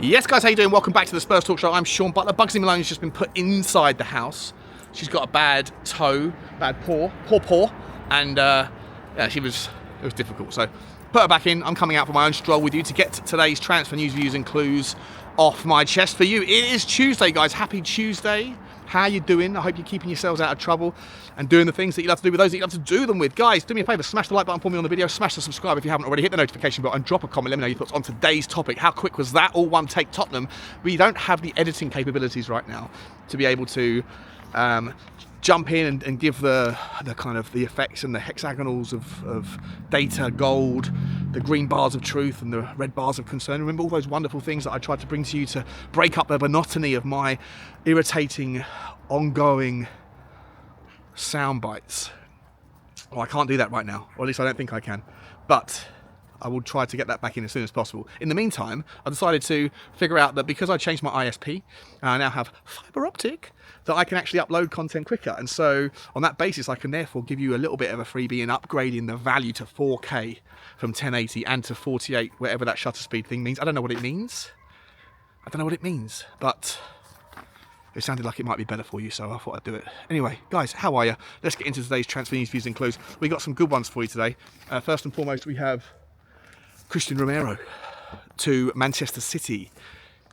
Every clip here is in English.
Yes, guys, how you doing? Welcome back to the Spurs Talk Show. I'm Sean Butler. Bugsy Malone has just been put inside the house. She's got a bad toe, bad paw, and yeah, it was difficult. So put her back in. I'm coming out for my own stroll with you to get today's transfer news, views, and clues off my chest for you. It is Tuesday, guys. Happy Tuesday. How you doing? I hope you're keeping yourselves out of trouble and doing the things that you love to do with those that you love to do them with. Guys, do me a favour, smash the like button for me on the video, smash the subscribe if you haven't already, hit the notification button, and drop a comment, let me know your thoughts on today's topic. How quick was that? All one take Tottenham. We don't have the editing capabilities right now to be able to jump in and give the kind of the effects and the hexagonals of data, gold, the green bars of truth and the red bars of concern. Remember all those wonderful things that I tried to bring to you to break up the monotony of my irritating, ongoing sound bites. Well, I can't do that right now, or at least I don't think I can, but I will try to get that back in as soon as possible. In the meantime, I decided to figure out that because I changed my ISP, I now have fibre optic, that I can actually upload content quicker. And so on that basis, I can therefore give you a little bit of a freebie in upgrading the value to 4K from 1080 and to 48, whatever that shutter speed thing means. I don't know what it means. But it sounded like it might be better for you, so I thought I'd do it. Anyway, guys, how are you? Let's get into today's transfer news, views, and clues. We got some good ones for you today. First and foremost, we have Christian Romero to Manchester City.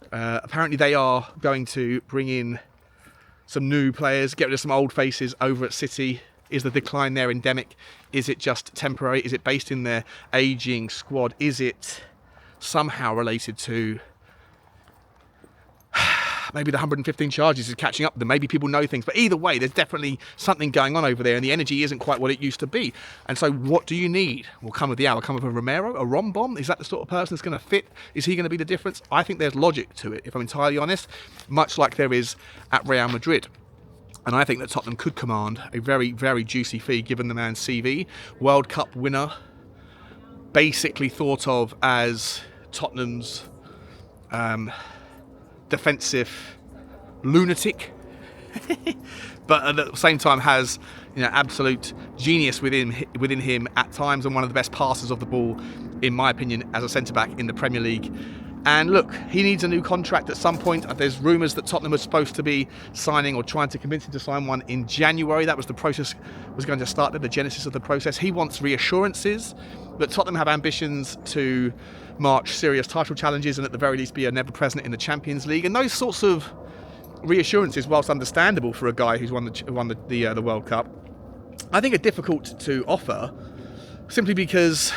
Apparently they are going to bring in some new players, get rid of some old faces over at City. Is the decline there endemic? Is it just temporary? Is it based in their ageing squad? Is it somehow related to maybe the 115 charges is catching up with them? Maybe people know things, but either way, there's definitely something going on over there, and the energy isn't quite what it used to be. And so, what do you need? Will come with the hour. Come with a Romero, a Rom Bomb. Is that the sort of person that's going to fit? Is he going to be the difference? I think there's logic to it, if I'm entirely honest, much like there is at Real Madrid. And I think that Tottenham could command a very, very juicy fee given the man's CV. World Cup winner, basically thought of as Tottenham's defensive lunatic, but at the same time has absolute genius within him at times, and one of the best passers of the ball, in my opinion, as a centre-back in the Premier League. And look, he needs a new contract at some point. There's rumours that Tottenham was supposed to be signing or trying to convince him to sign one in January. That was the process, was going to start there, the genesis of the process. He wants reassurances that Tottenham have ambitions to march serious title challenges and at the very least be a never present in the Champions League. And those sorts of reassurances, whilst understandable for a guy who's won the World Cup, I think are difficult to offer simply because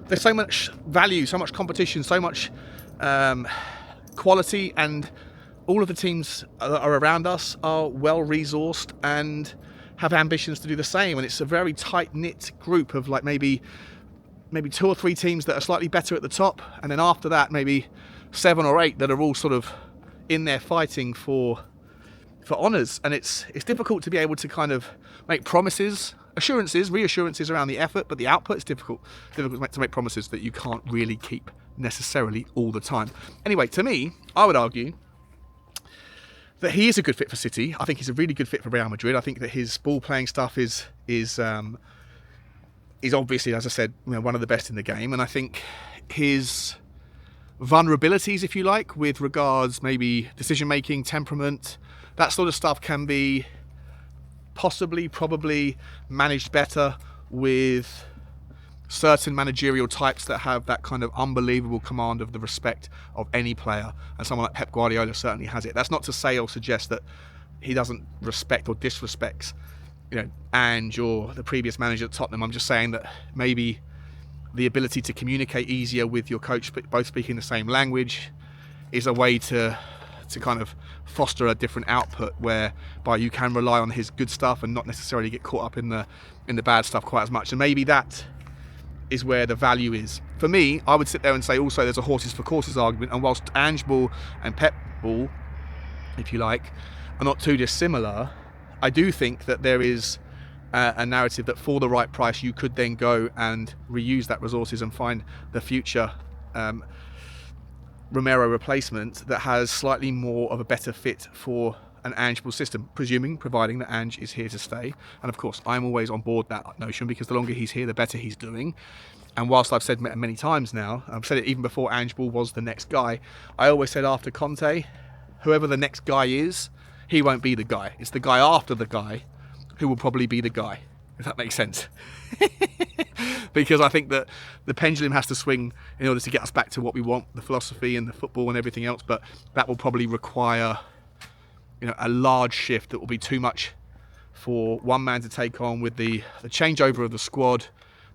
there's so much value, so much competition, so much quality, and all of the teams that are around us are well resourced and have ambitions to do the same. And it's a very tight-knit group of like maybe 2 or 3 teams that are slightly better at the top, and then after that maybe 7 or 8 that are all sort of in there fighting for honours. And it's difficult to be able to kind of make promises, reassurances around the effort, but the output is difficult to make promises that you can't really keep necessarily all the time. Anyway, to me, I would argue that he is a good fit for City. I think he's a really good fit for Real Madrid. I think that his ball playing stuff is obviously, as I said, one of the best in the game. And I think his vulnerabilities, if you like, with regards maybe decision making, temperament, that sort of stuff can be probably managed better with certain managerial types that have that kind of unbelievable command of the respect of any player, and someone like Pep Guardiola certainly has it. That's not to say or suggest that he doesn't respect or disrespects Ange or the previous manager at Tottenham. I'm just saying that maybe the ability to communicate easier with your coach, but both speaking the same language, is a way to kind of foster a different output whereby you can rely on his good stuff and not necessarily get caught up in the bad stuff quite as much. And maybe that is where the value is. For me, I would sit there and say also there's a horses for courses argument, and whilst Ange ball and Pep ball, if you like, are not too dissimilar, I do think that there is a narrative that for the right price you could then go and reuse that resources and find the future Romero replacement that has slightly more of a better fit for an Ange system, providing that Ange is here to stay. And of course, I'm always on board that notion, because the longer he's here, the better he's doing. And whilst I've said many times now, I've said it even before Ange Ball was the next guy, I always said after Conte, whoever the next guy is, he won't be the guy. It's the guy after the guy who will probably be the guy, if that makes sense. Because I think that the pendulum has to swing in order to get us back to what we want, the philosophy and the football and everything else, but that will probably require, you know, a large shift that will be too much for one man to take on, with the changeover of the squad,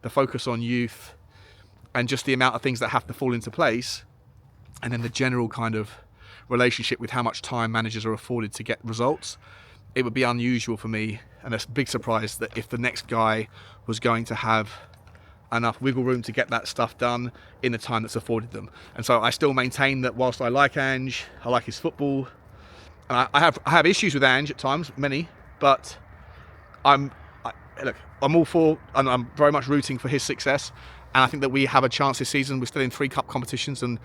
the focus on youth, and just the amount of things that have to fall into place, and then the general kind of relationship with how much time managers are afforded to get results. It would be unusual for me, and a big surprise, that if the next guy was going to have enough wiggle room to get that stuff done in the time that's afforded them. And so I still maintain that whilst I like Ange, I like his football, and I have issues with Ange at times, many, but I'm all for, and I'm very much rooting for his success. And I think that we have a chance this season. We're still in 3 cup competitions, and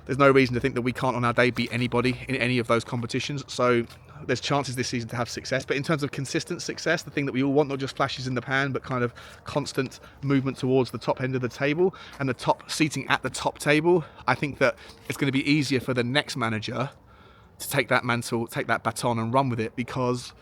there's no reason to think that we can't on our day beat anybody in any of those competitions. So there's chances this season to have success. But in terms of consistent success, the thing that we all want, not just flashes in the pan, but kind of constant movement towards the top end of the table and the top seating at the top table, I think that it's going to be easier for the next manager to take that mantle, take that baton and run with it, because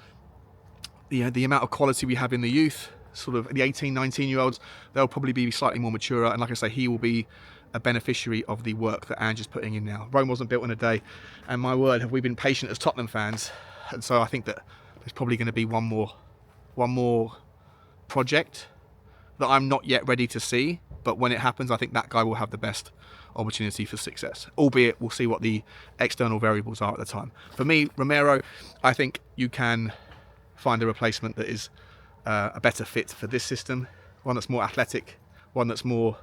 the amount of quality we have in the youth, sort of the 18, 19-year-olds, they'll probably be slightly more mature. And like I say, he will be a beneficiary of the work that Ange is putting in now. Rome wasn't built in a day. And my word, have we been patient as Tottenham fans. And so I think that there's probably going to be one more project that I'm not yet ready to see. But when it happens, I think that guy will have the best opportunity for success. Albeit, we'll see what the external variables are at the time. For me, Romero, I think you can find a replacement that is a better fit for this system, one that's more athletic, one that's more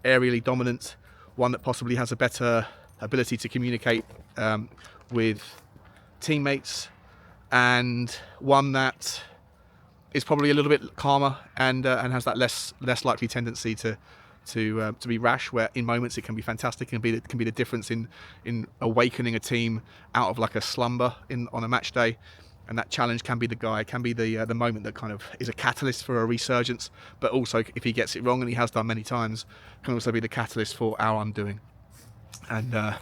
aerially dominant, one that possibly has a better ability to communicate with teammates, and one that is probably a little bit calmer and has that less likely tendency to be rash, where in moments it can be fantastic and it can be the difference in awakening a team out of like a slumber on a match day. And that challenge can be the guy, can be the moment that kind of is a catalyst for a resurgence. But also, if he gets it wrong, and he has done many times, can also be the catalyst for our undoing. And as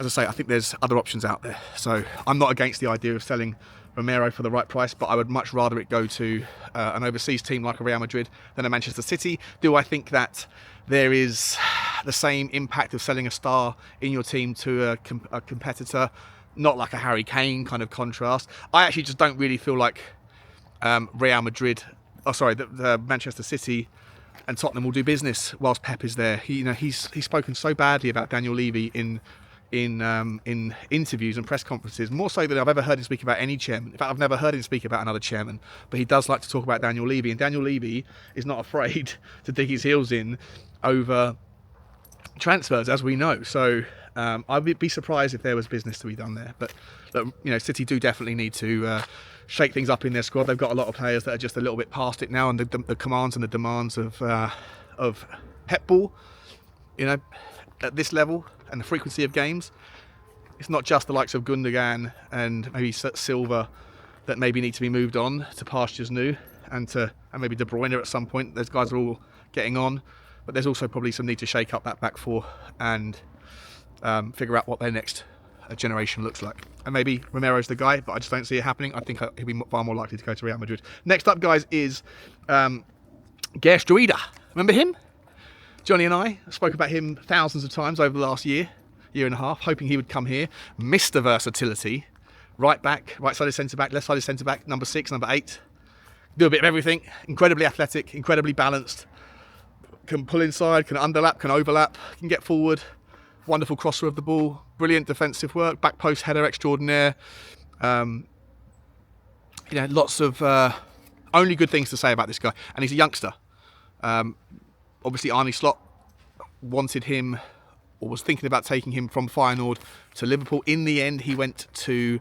I say, I think there's other options out there. So I'm not against the idea of selling Romero for the right price, but I would much rather it go to an overseas team like a Real Madrid than a Manchester City. Do I think that there is the same impact of selling a star in your team to a competitor? Not like a Harry Kane kind of contrast. I actually just don't really feel like the Manchester City and Tottenham will do business whilst Pep is there. He's spoken so badly about Daniel Levy in interviews and press conferences, more so than I've ever heard him speak about any chairman. In fact, I've never heard him speak about another chairman, but he does like to talk about Daniel Levy, and Daniel Levy is not afraid to dig his heels in over transfers, as we know. So I would be surprised if there was business to be done there. But City do definitely need to shake things up in their squad. They've got a lot of players that are just a little bit past it now, and the commands and the demands of Pep ball, at this level and the frequency of games, it's not just the likes of Gundogan and maybe Silva that maybe need to be moved on to pastures new, and maybe De Bruyne at some point. Those guys are all getting on, but there's also probably some need to shake up that back four and figure out what their next generation looks like. And maybe Romero's the guy, but I just don't see it happening. I think he'll be far more likely to go to Real Madrid. Next up, guys, is Geertruida. Remember him? Johnny and I spoke about him thousands of times over the last year and a half, hoping he would come here. Mr. Versatility. Right back, right-sided centre-back, left-sided centre-back, number 6, number 8. Do a bit of everything. Incredibly athletic, incredibly balanced. Can pull inside, can underlap, can overlap, can get forward. Wonderful crosser of the ball, brilliant defensive work, back post header extraordinaire. Lots of only good things to say about this guy. And he's a youngster. Obviously, Arne Slot wanted him, or was thinking about taking him from Feyenoord to Liverpool. In the end, he went to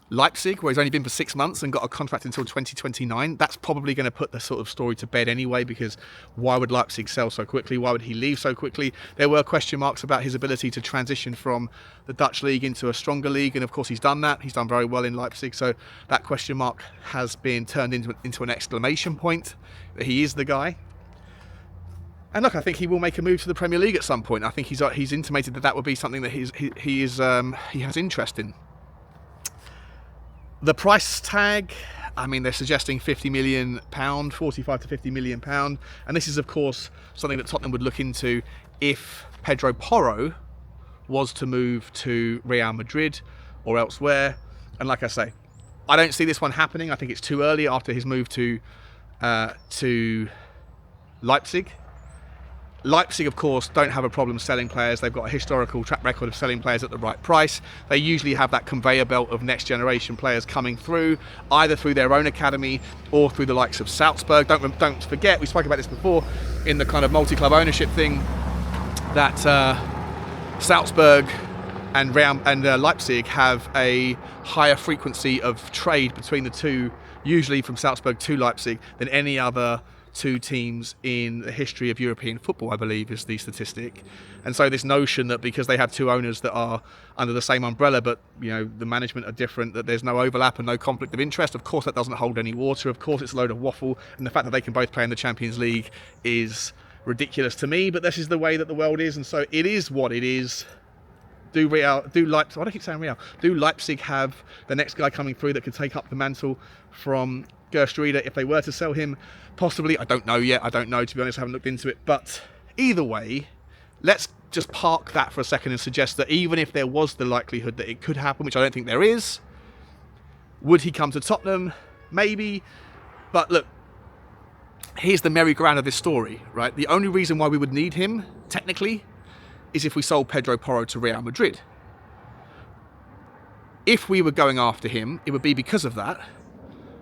Leipzig, where he's only been for 6 months and got a contract until 2029. That's probably going to put the sort of story to bed anyway, because why would Leipzig sell so quickly? Why would he leave so quickly? There were question marks about his ability to transition from the Dutch league into a stronger league, and of course he's done that. He's done very well in Leipzig, so that question mark has been turned into an exclamation point that he is the guy. And look, I think he will make a move to the Premier League at some point. I think he's intimated that would be something that he has interest in. The price tag, I mean, they're suggesting £50 million, 45 to £50 million, and this is of course something that Tottenham would look into if Pedro Porro was to move to Real Madrid or elsewhere. And like I say, I don't see this one happening. I think it's too early after his move to Leipzig. Leipzig, of course, don't have a problem selling players. They've got a historical track record of selling players at the right price. They usually have that conveyor belt of next generation players coming through, either through their own academy or through the likes of Salzburg. Don't forget, we spoke about this before in the kind of multi-club ownership thing, that Salzburg and Leipzig have a higher frequency of trade between the two, usually from Salzburg to Leipzig, than any other two teams in the history of European football, I believe, is the statistic. And so this notion that because they have two owners that are under the same umbrella, but the management are different, that there's no overlap and no conflict of interest, of course that doesn't hold any water. Of course it's a load of waffle, and the fact that they can both play in the Champions League is ridiculous to me, but this is the way that the world is, and so it is what it is. Do Leipzig, why do I keep saying Real? Do Leipzig have the next guy coming through that could take up the mantle from Geertruida if they were to sell him? Possibly. I don't know yet. I don't know, to be honest. I haven't looked into it. But either way, let's just park that for a second and suggest that even if there was the likelihood that it could happen, which I don't think there is, would he come to Tottenham? Maybe. But look, here's the merry-go-round of this story, right? The only reason why we would need him, technically, is if we sold Pedro Porro to Real Madrid. If we were going after him, it would be because of that.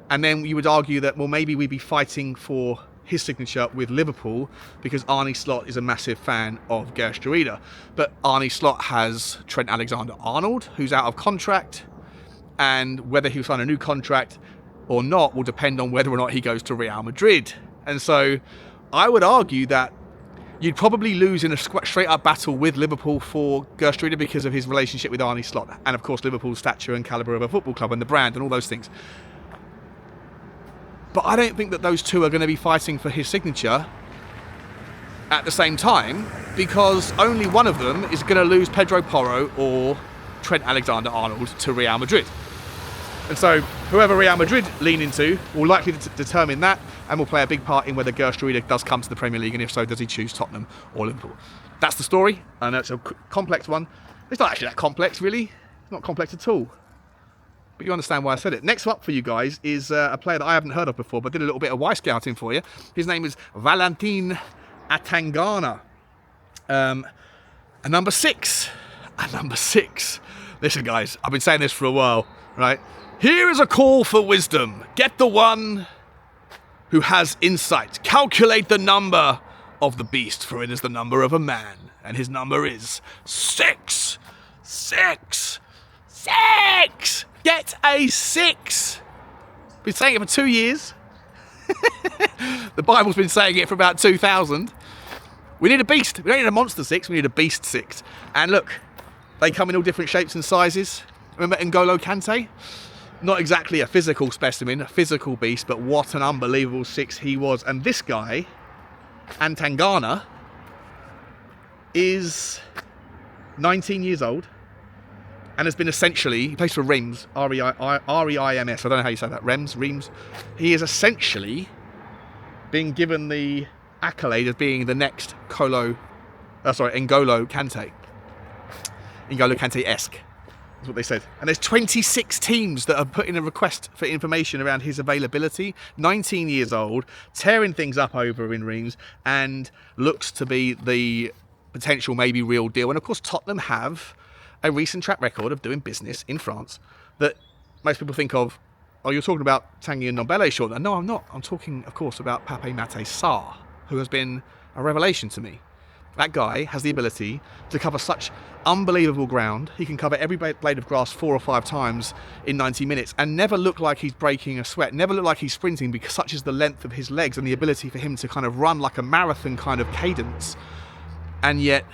And then you would argue that, well, maybe we'd be fighting for his signature with Liverpool because Arne Slot is a massive fan of Geertruida. But Arne Slot has Trent Alexander-Arnold, who's out of contract, and whether he'll sign a new contract or not will depend on whether or not he goes to Real Madrid. And so I would argue that you'd probably lose in a straight-up battle with Liverpool for Geertruida because of his relationship with Arne Slot, and of course Liverpool's stature and calibre of a football club and the brand and all those things. But I don't think that those two are going to be fighting for his signature at the same time, because only one of them is going to lose Pedro Porro or Trent Alexander-Arnold to Real Madrid. And so whoever Real Madrid lean into will likely determine that, and will play a big part in whether Geertruida does come to the Premier League, and if so, does he choose Tottenham or Liverpool. That's the story. I know it's a complex one. It's not actually that complex, really. It's not complex at all. But you understand why I said it. Next up for you guys is a player that I haven't heard of before, but did a little bit of Y scouting for you. His name is VALANTIN Atangana. A number six. Listen, guys, I've been saying this for a while, right? Here is a call for wisdom. Get the one who has insight. Calculate the number of the beast, for it is the number of a man, and his number is 6. 6. 6. Get a 6. Been saying it for 2 years. The Bible's been saying it for about 2000. We need a beast. We don't need a monster 6. We need a beast 6. And look, they come in all different shapes and sizes. Remember N'Golo Kante? Not exactly a physical specimen, a physical beast, but what an unbelievable 6 he was. And this guy, Atangana, is 19 years old. And has been essentially, he plays for Reims, R-E-I-M-S, I don't know how you say that, Reims. He is essentially being given the accolade of being the next N'Golo Kante. N'Golo Kante-esque, is what they said. And there's 26 teams that have put in a request for information around his availability. 19 years old, tearing things up over in Reims, and looks to be the potential, maybe real deal. And of course, Tottenham have a recent track record of doing business in France that most people think of. Oh, you're talking about Tanguy Ndombele, Sean? No, I'm not. I'm talking, of course, about Pape Matar Sarr, who has been a revelation to me. That guy has the ability to cover such unbelievable ground. He can cover every blade of grass 4 or 5 times in 90 minutes and never look like he's breaking a sweat, never look like he's sprinting, because such is the length of his legs and the ability for him to kind of run like a marathon kind of cadence, and yet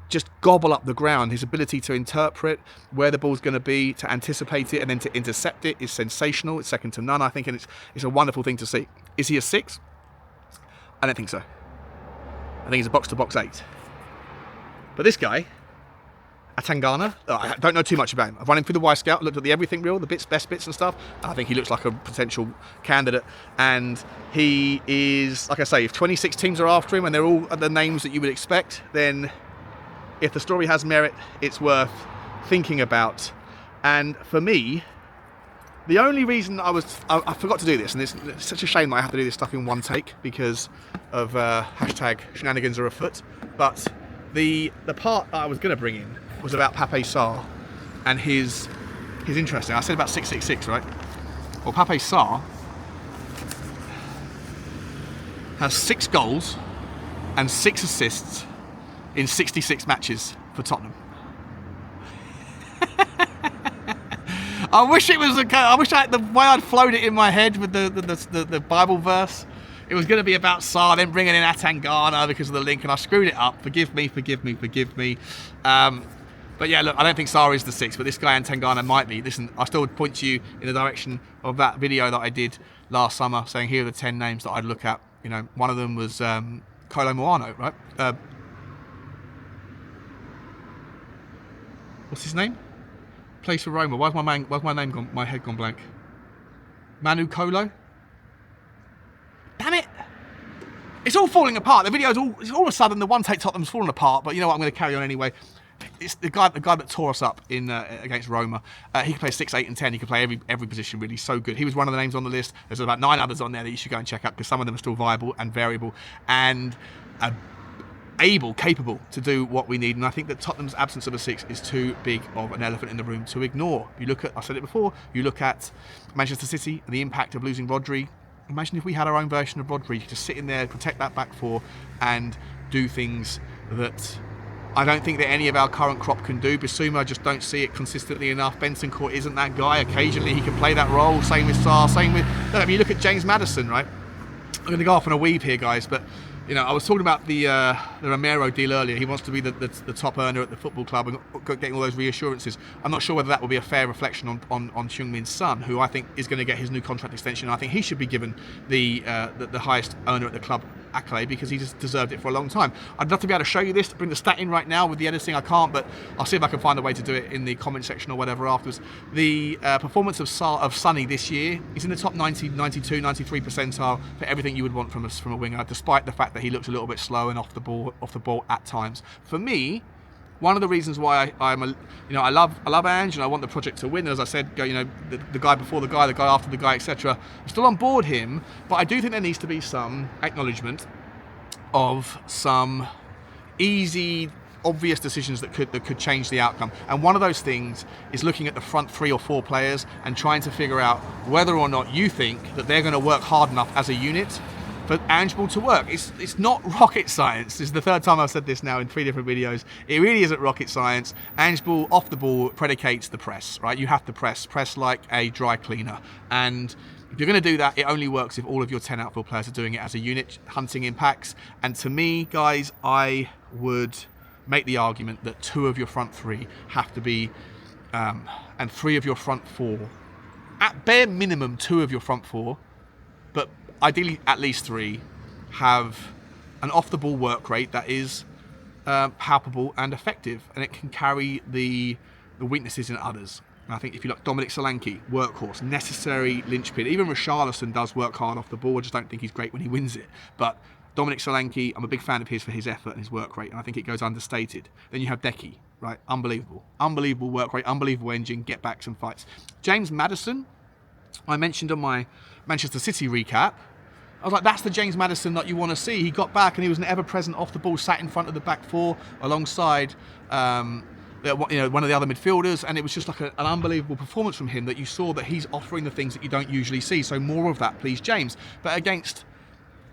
just gobble up the ground. His ability to interpret where the ball's going to be, to anticipate it, and then to intercept it is sensational. It's second to none, I think, and it's a wonderful thing to see. Is he a 6? I don't think so. I think he's a box-to-box 8. But this guy, Atangana, I don't know too much about him. I've run him through the Y-Scout, looked at the everything reel, the best bits and stuff. I think he looks like a potential candidate. And he is, like I say, if 26 teams are after him and they're all the names that you would expect, then if the story has merit, it's worth thinking about. And for me, the only reason I forgot to do this, and it's such a shame that I have to do this stuff in one take because of hashtag shenanigans are afoot, but the part that I was going to bring in was about Pape Sarr and his interesting. I said about 666, right? Well, Pape Sarr has 6 goals and 6 assists in 66 matches for Tottenham. I wish it was the way I'd float it in my head with the Bible verse. It was going to be about Sarr, then bringing in Atangana because of the link, and I screwed it up. Forgive me. But yeah, look, I don't think Sarr is the 6, but this guy Atangana might be. Listen, I still would point to you in the direction of that video that I did last summer, saying here are the 10 names that I'd look at. You know, one of them was Kolo Muano, right? What's his name? Plays for Roma. Why's my head gone blank? Manu Kolo? Damn it! It's all falling apart. The video's all of a sudden the one take Tottenham's falling apart, but you know what, I'm going to carry on anyway. It's the guy that tore us up in against Roma. He can play 6, 8 and 10. He can play every position really, so good. He was one of the names on the list. There's about 9 others on there that you should go and check out because some of them are still viable and variable and capable to do what we need. And I think that Tottenham's absence of a 6 is too big of an elephant in the room to ignore. You look at, I said it before, you look at Manchester City and the impact of losing Rodri. Imagine if we had our own version of Rodri, just sit in there, protect that back four and do things that I don't think that any of our current crop can do. Bissouma, I just don't see it consistently enough. Benson Court isn't that guy. Occasionally he can play that role. Same with Sarr, same with... Look, I mean, you look at James Maddison, right? I'm going to go off on a weave here, guys, but you know, I was talking about the Romero deal earlier. He wants to be the top earner at the football club and getting all those reassurances. I'm not sure whether that will be a fair reflection on Heung Min's son, who I think is going to get his new contract extension. I think he should be given the highest earner at the club accolade because he's deserved it for a long time. I'd love to be able to show you this, to bring the stat in right now with the editing. I can't, but I'll see if I can find a way to do it in the comment section or whatever afterwards. The performance of Sonny this year, he's in the top 90, 92, 93 percentile for everything you would want from a winger, despite the fact that he looks a little bit slow and off the ball at times. For me, one of the reasons why I love ANGE and I want the project to win. As I said, the guy before the guy after the guy, etc. I'm still on board him, but I do think there needs to be some acknowledgement of some easy, obvious decisions that could change the outcome. And one of those things is looking at the front 3 or 4 players and trying to figure out whether or not you think that they're going to work hard enough as a unit for Ange Ball to work. It's not rocket science. This is the third time I've said this now in 3 different videos. It really isn't rocket science. Ange Ball off the ball predicates the press, right? You have to press like a dry cleaner. And if you're going to do that, it only works if all of your 10 outfield players are doing it as a unit, hunting impacts. And to me, guys, I would make the argument that 2 of your front 3 have to be, and 3 of your front 4, at bare minimum 2 of your front 4, but ideally at least 3, have an off-the-ball work rate that is palpable and effective, and it can carry the weaknesses in others. And I think if you look, Dominic Solanke, workhorse, necessary linchpin. Even Richalison does work hard off the ball. I just don't think he's great when he wins it. But Dominic Solanke, I'm a big fan of his for his effort and his work rate, and I think it goes understated. Then you have Decky, right? Unbelievable work rate, unbelievable engine, get backs and fights. James Maddison, I mentioned on my Manchester City recap. I was like, that's the James Maddison that you want to see. He got back and he was an ever-present off the ball, sat in front of the back 4 alongside one of the other midfielders, and it was just like an unbelievable performance from him that you saw that he's offering the things that you don't usually see. So more of that, please, James. But against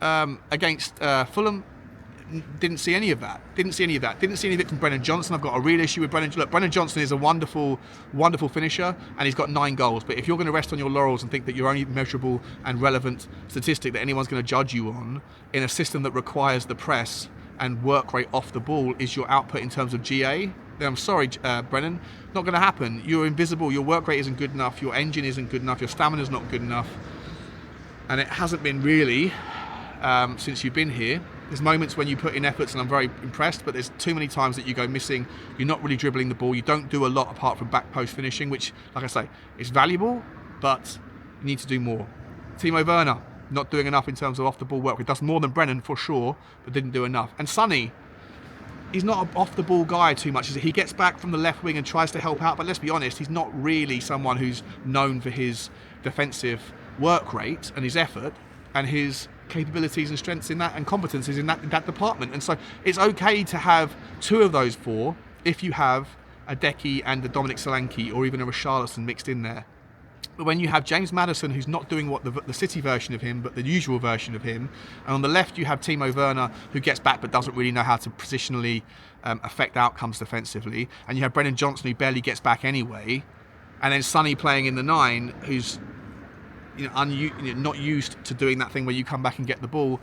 Fulham, didn't see any of that. Didn't see any of it from Brennan Johnson. I've got a real issue with Brennan. Look, Brennan Johnson is a wonderful, wonderful finisher, and he's got 9 goals. But if you're going to rest on your laurels and think that your only measurable and relevant statistic that anyone's going to judge you on in a system that requires the press and work rate off the ball is your output in terms of GA, then I'm sorry, Brennan, not going to happen. You're invisible. Your work rate isn't good enough. Your engine isn't good enough. Your stamina's not good enough, and it hasn't been really since you've been here. There's moments when you put in efforts and I'm very impressed, but there's too many times that you go missing. You're not really dribbling the ball. You don't do a lot apart from back post finishing, which, like I say, is valuable, but you need to do more. Timo Werner, not doing enough in terms of off the ball work. He does more than Brennan for sure, but didn't do enough. And Sonny, he's not an off the ball guy too much. He gets back from the left wing and tries to help out, but let's be honest, he's not really someone who's known for his defensive work rate and his effort and his capabilities and strengths in that and competencies in that department. And so it's okay to have two of those four if you have a Decky and a Dominic Solanke or even a Richalison mixed in there. But when you have James Maddison, who's not doing what the City version of him, but the usual version of him, and on the left you have Timo Werner, who gets back but doesn't really know how to positionally affect outcomes defensively, and you have Brennan Johnson, who barely gets back anyway, and then Sonny playing in the 9, who's not used to doing that thing where you come back and get the ball.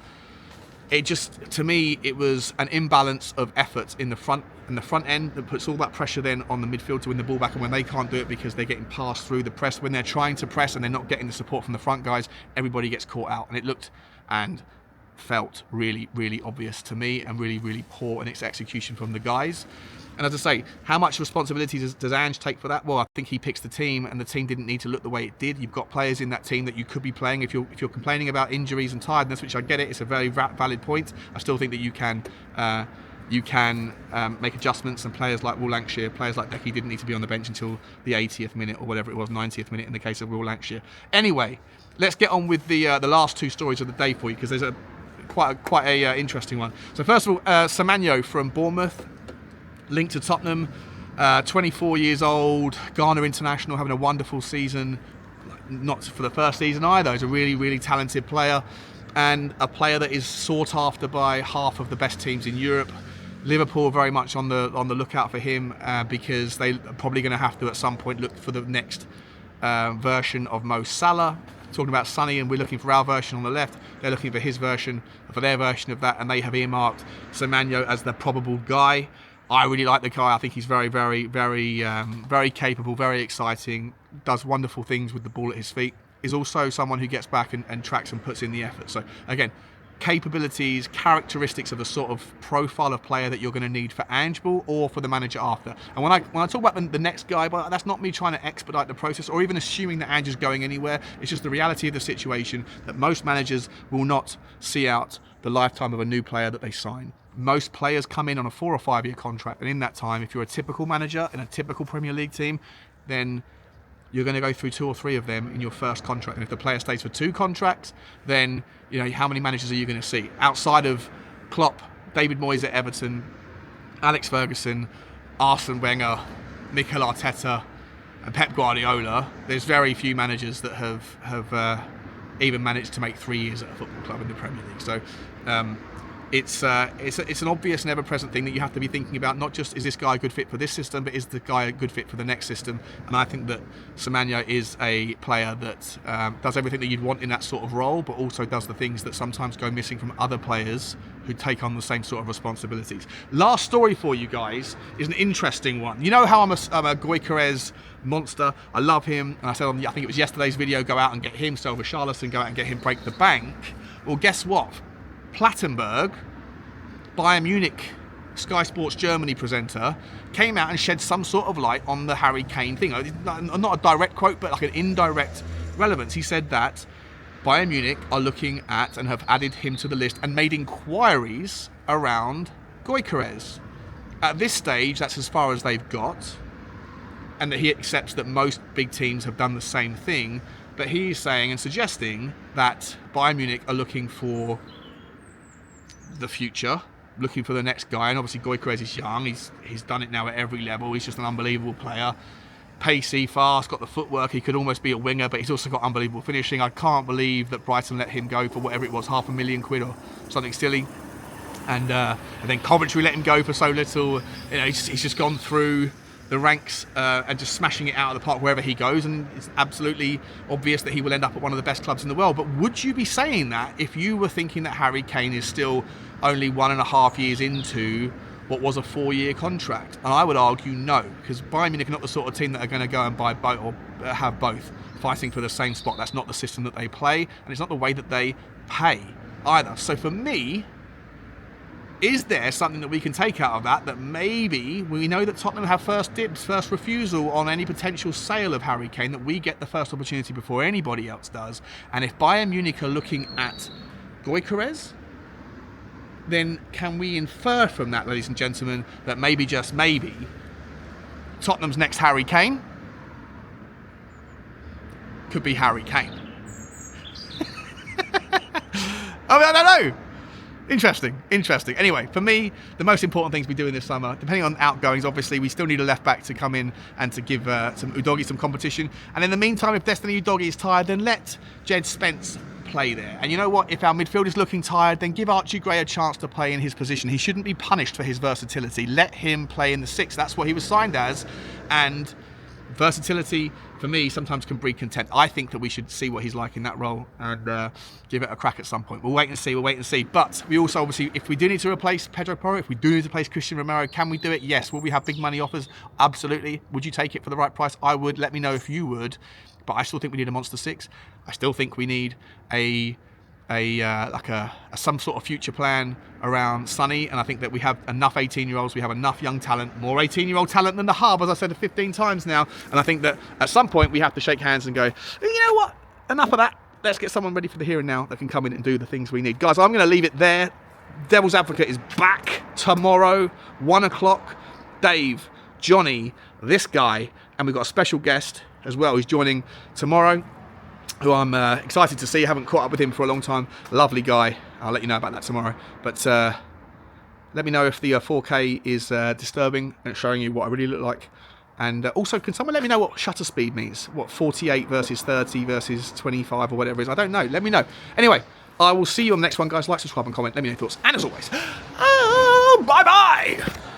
It just, to me, it was an imbalance of effort in the front end that puts all that pressure then on the midfield to win the ball back, and when they can't do it because they're getting passed through the press, when they're trying to press and they're not getting the support from the front guys, everybody gets caught out, and it looked and felt really, really obvious to me and really, really poor in its execution from the guys. And as I say, how much responsibility does Ange take for that? Well, I think he picks the team, and the team didn't need to look the way it did. You've got players in that team that you could be playing. If you're complaining about injuries and tiredness, which I get it, it's a very valid point. I still think that you can make adjustments, and players like Will Lancashire, players like Decky didn't need to be on the bench until the 80th minute or whatever it was, 90th minute in the case of Will Lancashire. Anyway, let's get on with the last two stories of the day for you, because there's quite a interesting one. So first of all, Semanyo from Bournemouth, linked to Tottenham, 24 years old, Ghana international, having a wonderful season. Not for the first season either. He's a really, really talented player, and a player that is sought after by half of the best teams in Europe. Liverpool are very much on the lookout for him because they're probably going to have to at some point look for the next version of Mo Salah. Talking about Sonny, and we're looking for our version on the left. They're looking for his version, for their version of that, and they have earmarked Semanyo as the probable guy. I really like the guy. I think he's very, very, very, very capable, very exciting, does wonderful things with the ball at his feet. Is also someone who gets back and tracks and puts in the effort. So again, capabilities, characteristics of the sort of profile of player that you're going to need for Ange Ball or for the manager after. And when I talk about the next guy, but that's not me trying to expedite the process or even assuming that Ange is going anywhere. It's just the reality of the situation that most managers will not see out the lifetime of a new player that they sign. Most players come in on a 4 or 5 year contract, and in that time, if you're a typical manager in a typical Premier League team, then you're going to go through 2 or 3 of them in your first contract. And if the player stays for 2 contracts, then how many managers are you going to see? Outside of Klopp, David Moyes at Everton, Alex Ferguson, Arsene Wenger, Mikel Arteta, and Pep Guardiola, there's very few managers that have even managed to make 3 years at a football club in the Premier League. So it's an obvious and ever-present thing that you have to be thinking about. Not just is this guy a good fit for this system, but is the guy a good fit for the next system? And I think that Semanyo is a player that does everything that you'd want in that sort of role, but also does the things that sometimes go missing from other players who take on the same sort of responsibilities. Last story for you guys is an interesting one. You know how I'm a GYOKERES monster. I love him. And I said I think it was yesterday's video, go out and get him, sell Richalison, go out and get him, break the bank. Well, guess what? Plattenberg, Bayern Munich, Sky Sports Germany presenter, came out and shed some sort of light on the Harry Kane thing. Not a direct quote, but like an indirect relevance. He said that Bayern Munich are looking at and have added him to the list and made inquiries around GYOKERES. At this stage, that's as far as they've got, and that he accepts that most big teams have done the same thing. But he's saying and suggesting that Bayern Munich are looking for the future, looking for the next guy, and obviously GYOKERES is young, he's done it now at every level, he's just an unbelievable player, pacey, fast, got the footwork, he could almost be a winger, but he's also got unbelievable finishing. I can't believe that Brighton let him go for whatever it was, £500,000 or something silly, and then Coventry let him go for so little. He's just gone through the ranks and just smashing it out of the park wherever he goes, and it's absolutely obvious that he will end up at one of the best clubs in the world. But would you be saying that if you were thinking that Harry Kane is still only 1.5 years into what was a 4-year contract? And I would argue no, because Bayern Munich are not the sort of team that are going to go and buy both or have both fighting for the same spot. That's not the system that they play, and it's not the way that they pay. either. So for me, is there something that we can take out of that maybe we know that Tottenham have first dibs, first refusal on any potential sale of Harry Kane, that we get the first opportunity before anybody else does? And if Bayern Munich are looking at GYOKERES, then can we infer from that, ladies and gentlemen, that maybe, just maybe, Tottenham's next Harry Kane could be Harry Kane? I mean, I don't know. Interesting. Anyway, for me, the most important things we do in this summer, depending on outgoings, obviously, we still need a left back to come in and to give some Udogie some competition. And in the meantime, if Destiny Udogie is tired, then let Jed Spence play there. And you know what? If our midfield is looking tired, then give Archie Gray a chance to play in his position. He shouldn't be punished for his versatility. Let him play in the six. That's what he was signed as. And versatility, for me, sometimes can breed content. I think that we should see what he's like in that role and give it a crack at some point. We'll wait and see. But we also, obviously, if we do need to replace Pedro Porro, if we do need to replace Christian Romero, can we do it? Yes. Will we have big money offers? Absolutely. Would you take it for the right price? I would. Let me know if you would. But I still think we need a monster six. I still think we need some sort of future plan around Sonny, and I think that we have enough 18-year-olds, we have enough young talent, more 18-year-old talent than the hub, as I said 15 times now, and I think that at some point we have to shake hands and go, you know what, enough of that, let's get someone ready for the here and now that can come in and do the things we need. Guys, I'm going to leave it there. Devil's Advocate is back tomorrow, 1 o'clock. Dave, Johnny, this guy, and we've got a special guest as well who's joining tomorrow, who I'm excited to see. I haven't caught up with him for a long time. Lovely guy. I'll let you know about that tomorrow. But let me know if the 4K is disturbing and showing you what I really look like. And also, can someone let me know what shutter speed means? What 48 versus 30 versus 25 or whatever it is? I don't know. Let me know. Anyway, I will see you on the next one, guys. Like, subscribe and comment. Let me know your thoughts. And as always, bye-bye.